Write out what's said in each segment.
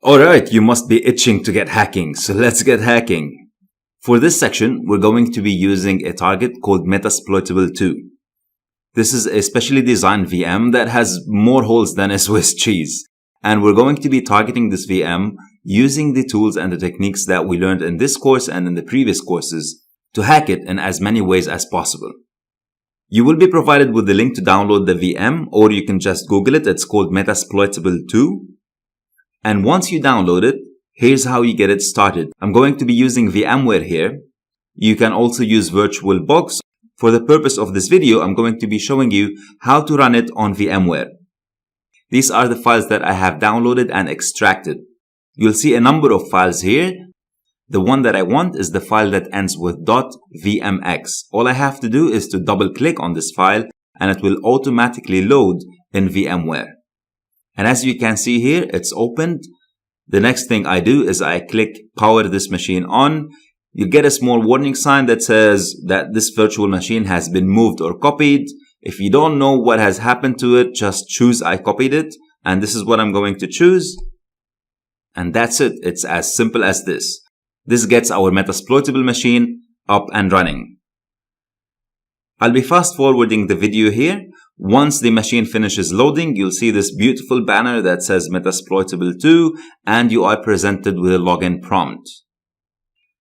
Alright, you must be itching to get hacking, so let's get hacking. For this section, we're going to be using a target called Metasploitable2. This is a specially designed VM that has more holes than a Swiss cheese. And we're going to be targeting this VM using the tools and the techniques that we learned in this course and in the previous courses to hack it in as many ways as possible. You will be provided with the link to download the VM, or you can just Google it. It's called Metasploitable2. And once you download it, here's how you get it started. I'm going to be using VMware here. You can also use VirtualBox. For the purpose of this video, I'm going to be showing you how to run it on VMware. These are the files that I have downloaded and extracted. You'll see a number of files here. The one that I want is the file that ends with .vmx. All I have to do is to double click on this file and it will automatically load in VMware. And as you can see here, it's opened. The next thing I do is I click power this machine on. You get a small warning sign that says that this virtual machine has been moved or copied. If you don't know what has happened to it, just choose I copied it. And this is what I'm going to choose. And that's it. It's as simple as this. This gets our Metasploitable machine up and running. I'll be fast forwarding the video here. Once the machine finishes loading, you'll see this beautiful banner that says Metasploitable2 and you are presented with a login prompt.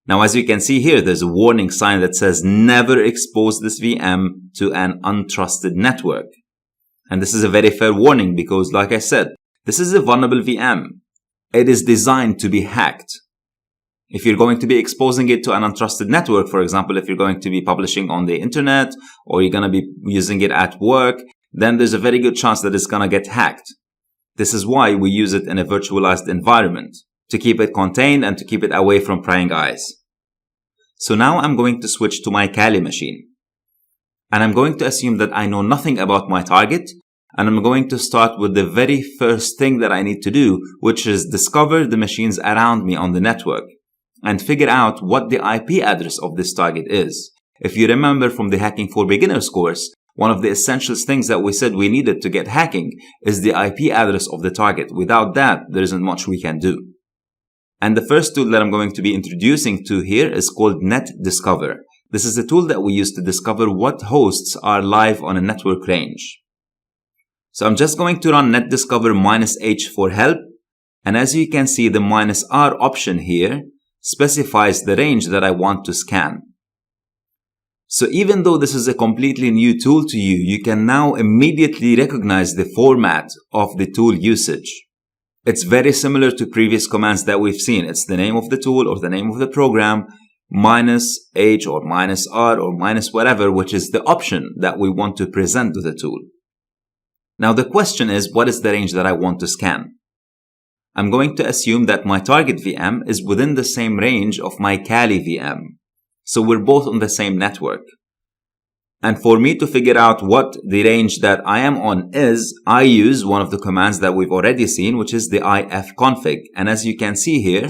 Now, as you can see here, there's a warning sign that says never expose this VM to an untrusted network. And this is a very fair warning because, like I said, this is a vulnerable VM. It is designed to be hacked. If you're going to be exposing it to an untrusted network, for example, if you're going to be publishing on the internet or you're going to be using it at work, then there's a very good chance that it's going to get hacked. This is why we use it in a virtualized environment, to keep it contained and to keep it away from prying eyes. So now I'm going to switch to my Kali machine. And I'm going to assume that I know nothing about my target. And I'm going to start with the very first thing that I need to do, which is discover the machines around me on the network and figure out what the IP address of this target is. If you remember from the Hacking for Beginners course, one of the essential things that we said we needed to get hacking is the IP address of the target. Without that, there isn't much we can do. And the first tool that I'm going to be introducing to here is called NetDiscover. This is a tool that we use to discover what hosts are live on a network range. So I'm just going to run NetDiscover -h for help. And as you can see, the -r option here specifies the range that I want to scan. So even though this is a completely new tool to you, you can now immediately recognize the format of the tool usage. It's very similar to previous commands that we've seen. It's the name of the tool or the name of the program, -h or -r or -whatever, which is the option that we want to present to the tool. Now the question is, what is the range that I want to scan? I'm going to assume that my target VM is within the same range of my Kali VM. So we're both on the same network. And for me to figure out what the range that I am on is, I use one of the commands that we've already seen, which is the ifconfig. And as you can see here,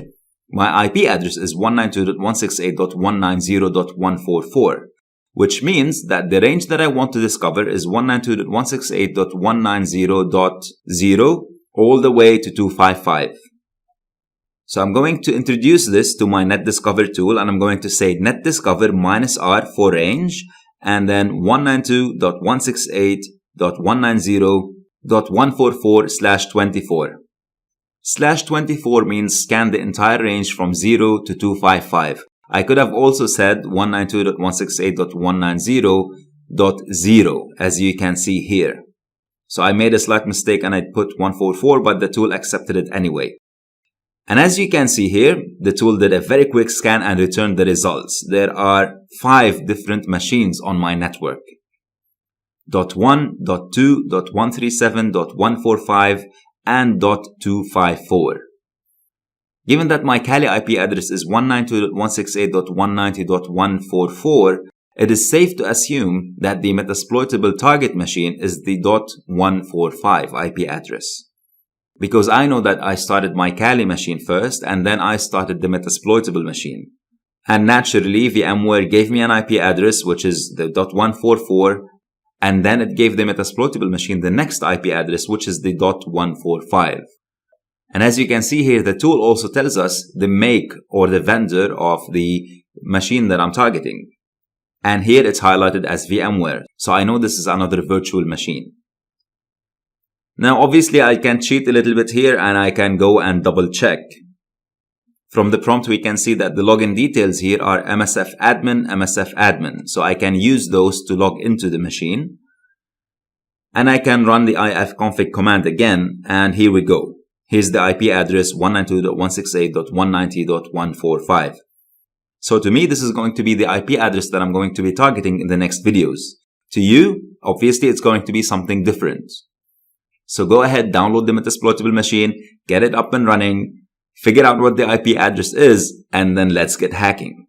my IP address is 192.168.190.144, which means that the range that I want to discover is 192.168.190.0 all the way to 255. So I'm going to introduce this to my NetDiscover tool and I'm going to say NetDiscover -r for range and then 192.168.190.144/24. /24 means scan the entire range from 0 to 255. I could have also said 192.168.190.0 as you can see here. So I made a slight mistake and I put 144, but the tool accepted it anyway. And as you can see here, the tool did a very quick scan and returned the results. There are 5 different machines on my network. .1, .2, .137, .145, and .254. Given that my Kali IP address is 192.168.190.144, it is safe to assume that the Metasploitable target machine is the .145 IP address. Because I know that I started my Kali machine first and then I started the Metasploitable machine. And naturally, VMware gave me an IP address which is the .144 and then it gave the Metasploitable machine the next IP address which is the .145. And as you can see here, the tool also tells us the make or the vendor of the machine that I'm targeting. And here it's highlighted as VMware. So I know this is another virtual machine. Now, obviously, I can cheat a little bit here and I can go and double check. From the prompt, we can see that the login details here are MSF admin. So I can use those to log into the machine. And I can run the ifconfig command again. And here we go. Here's the IP address 192.168.190.145. So to me, this is going to be the IP address that I'm going to be targeting in the next videos. To you, obviously, it's going to be something different. So go ahead, download the Metasploitable machine, get it up and running, figure out what the IP address is, and then let's get hacking.